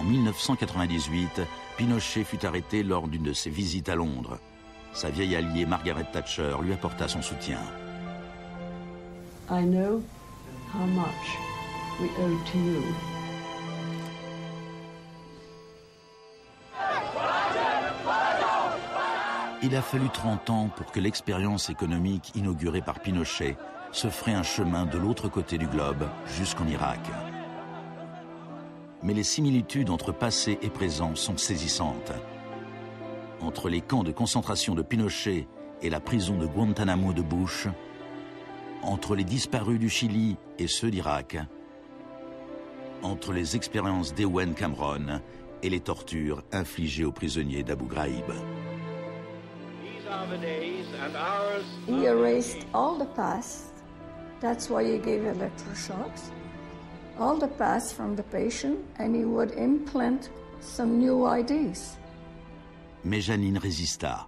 1998, Pinochet fut arrêté lors d'une de ses visites à Londres. Sa vieille alliée Margaret Thatcher lui apporta son soutien. I know how much we owe to you. Il a fallu 30 ans pour que l'expérience économique inaugurée par Pinochet se ferait un chemin de l'autre côté du globe, jusqu'en Irak. Mais les similitudes entre passé et présent sont saisissantes. Entre les camps de concentration de Pinochet et la prison de Guantanamo de Bush, entre les disparus du Chili et ceux d'Irak, entre les expériences d'Ewen Cameron et les tortures infligées aux prisonniers d'Abu Ghraib. He erased all the past. That's why he gave electroshocks. All the past from the patient, and he would implant some new ideas. Mais Janine résista.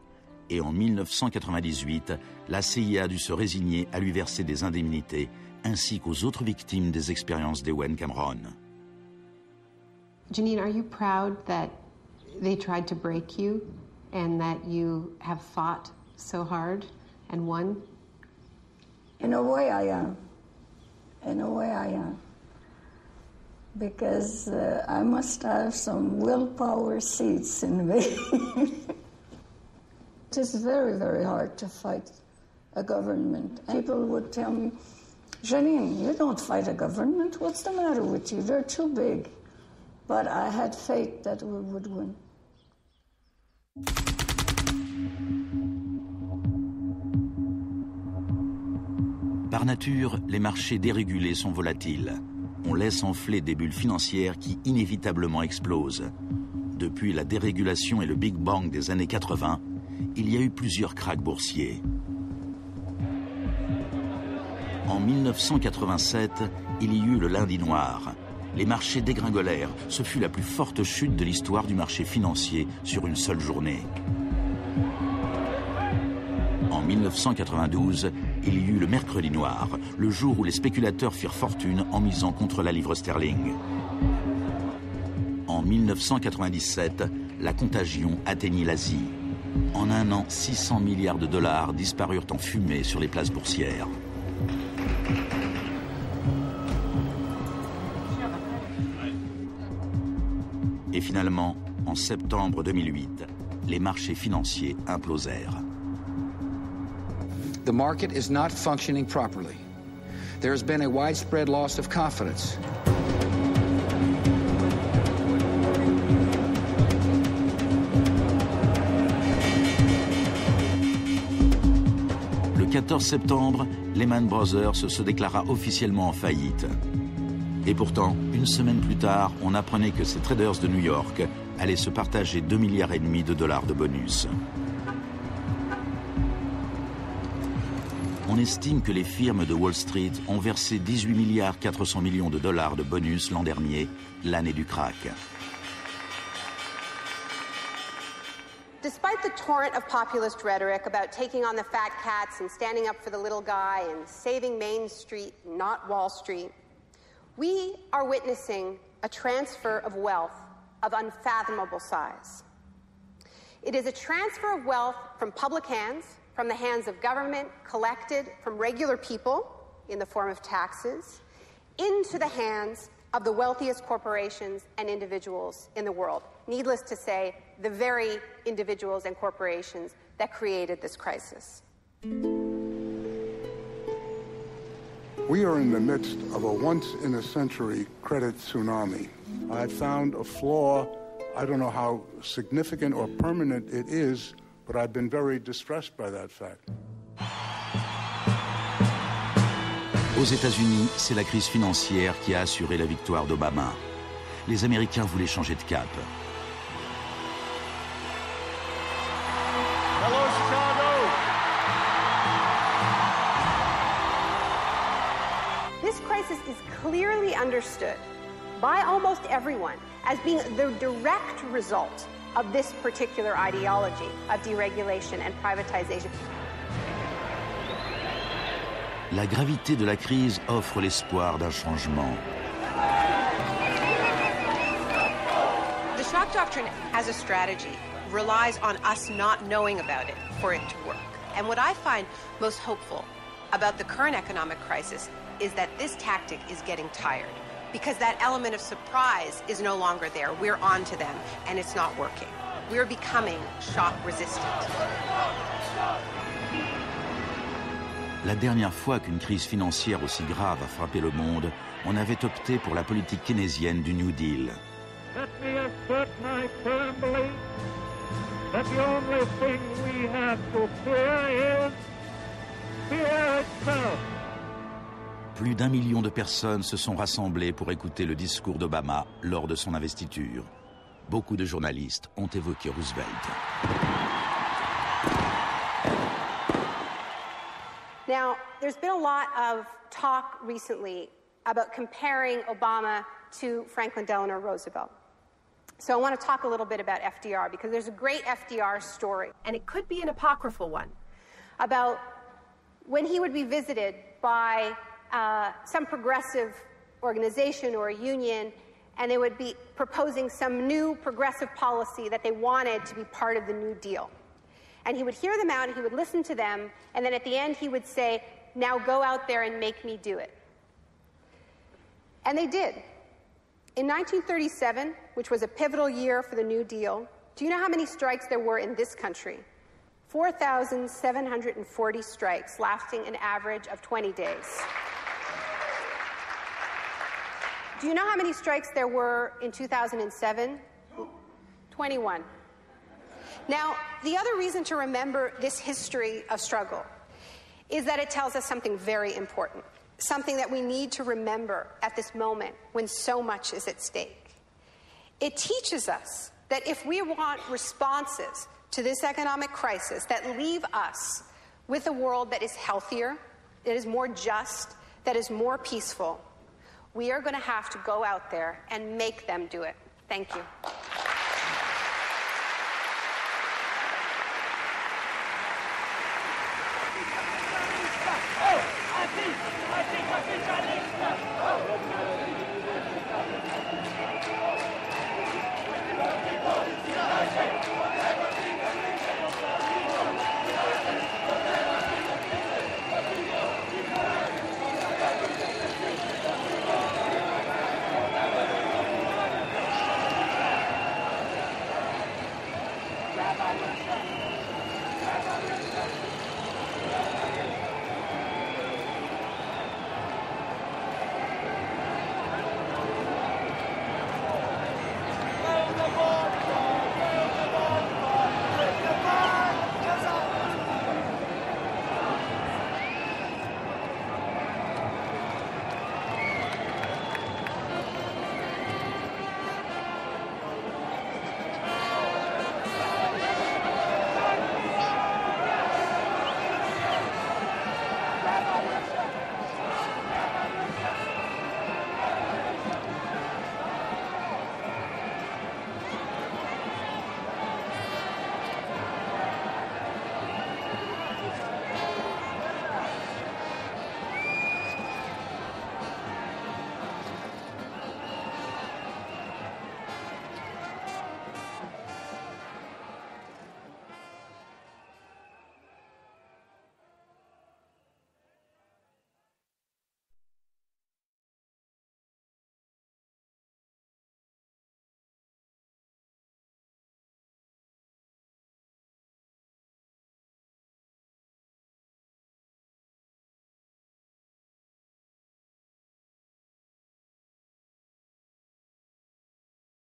Et en 1998, la CIA a dû se résigner à lui verser des indemnités, ainsi qu'aux autres victimes des expériences d'Ewen Cameron. Janine, are you proud that they tried to break you and that you have fought so hard and won? In a way I am. In a way I am. Because I must have some willpower seeds in me. It is very, very hard to fight a government. People would tell me, Janine, you don't fight a government. What's the matter with you? They're too big. But I had faith that we would win. Par nature, les marchés dérégulés sont volatiles. On laisse enfler des bulles financières qui inévitablement explosent. Depuis la dérégulation et le Big Bang des années 80, il y a eu plusieurs krachs boursiers. En 1987, il y eut le lundi noir. Les marchés dégringolèrent. Ce fut la plus forte chute de l'histoire du marché financier sur une seule journée. En 1992, il y eut le mercredi noir, le jour où les spéculateurs firent fortune en misant contre la livre sterling. En 1997, la contagion atteignit l'Asie. En un an, 600 milliards de dollars disparurent en fumée sur les places boursières. Et finalement, en septembre 2008, les marchés financiers implosèrent. The market is not functioning properly. There has been a widespread loss of confidence. Le 14 septembre, Lehman Brothers se déclara officiellement en faillite. Et pourtant, une semaine plus tard, on apprenait que ces traders de New York allaient se partager 2,5 milliards de dollars de bonus. On estime que les firmes de Wall Street ont versé 18,4 milliards de dollars de bonus l'an dernier, l'année du krach. Despite the torrent of populist rhetoric about taking on the fat cats and standing up for the little guy and saving Main Street, not Wall Street, we are witnessing a transfer of wealth of unfathomable size. It is a transfer of wealth from public hands, from the hands of government, collected from regular people in the form of taxes, into the hands of the wealthiest corporations and individuals in the world. Needless to say, the very individuals and corporations that created this crisis. We are in the midst of a once-in-a-century credit tsunami. I found a flaw. I don't know how significant or permanent it is, but I've been very distressed by that fact. Aux États-Unis, c'est la crise financière qui a assuré la victoire d'Obama. Les Américains voulaient changer de cap. Hello, Chicago! This crisis is clearly understood by almost everyone as being the direct result of this particular ideology of deregulation and privatization. La gravité de la crise offre l'espoir d'un changement. doctrine as a strategy relies on us not knowing about it for it to work. And what I find most hopeful about the current economic crisis is that this tactic is getting tired, because that element of surprise is no longer there. We're on to them, and it's not working. We're becoming shock resistant. La dernière fois qu'une crise financière aussi grave a frappé le monde, on avait opté pour la politique keynésienne du New Deal. Let me assert my firm belief that the only thing we have to fear is fear itself. Plus d'1 million de personnes se sont rassemblées pour écouter le discours d'Obama lors de son investiture. Beaucoup de journalistes ont évoqué Roosevelt. Now, there's been a lot of talk recently about comparing Obama to Franklin Delano Roosevelt. So I want to talk a little bit about FDR, because there's a great FDR story, and it could be an apocryphal one, about when he would be visited by some progressive organization or a union, and they would be proposing some new progressive policy that they wanted to be part of the New Deal. And he would hear them out, and he would listen to them, and then at the end he would say, now go out there and make me do it. And they did. In 1937, which was a pivotal year for the New Deal, do you know how many strikes there were in this country? 4,740 strikes, lasting an average of 20 days. Do you know how many strikes there were in 2007? 21. Now, the other reason to remember this history of struggle is that it tells us something very important, something that we need to remember at this moment when so much is at stake. It teaches us that if we want responses to this economic crisis that leave us with a world that is healthier, that is more just, that is more peaceful, we are going to have to go out there and make them do it. Thank you.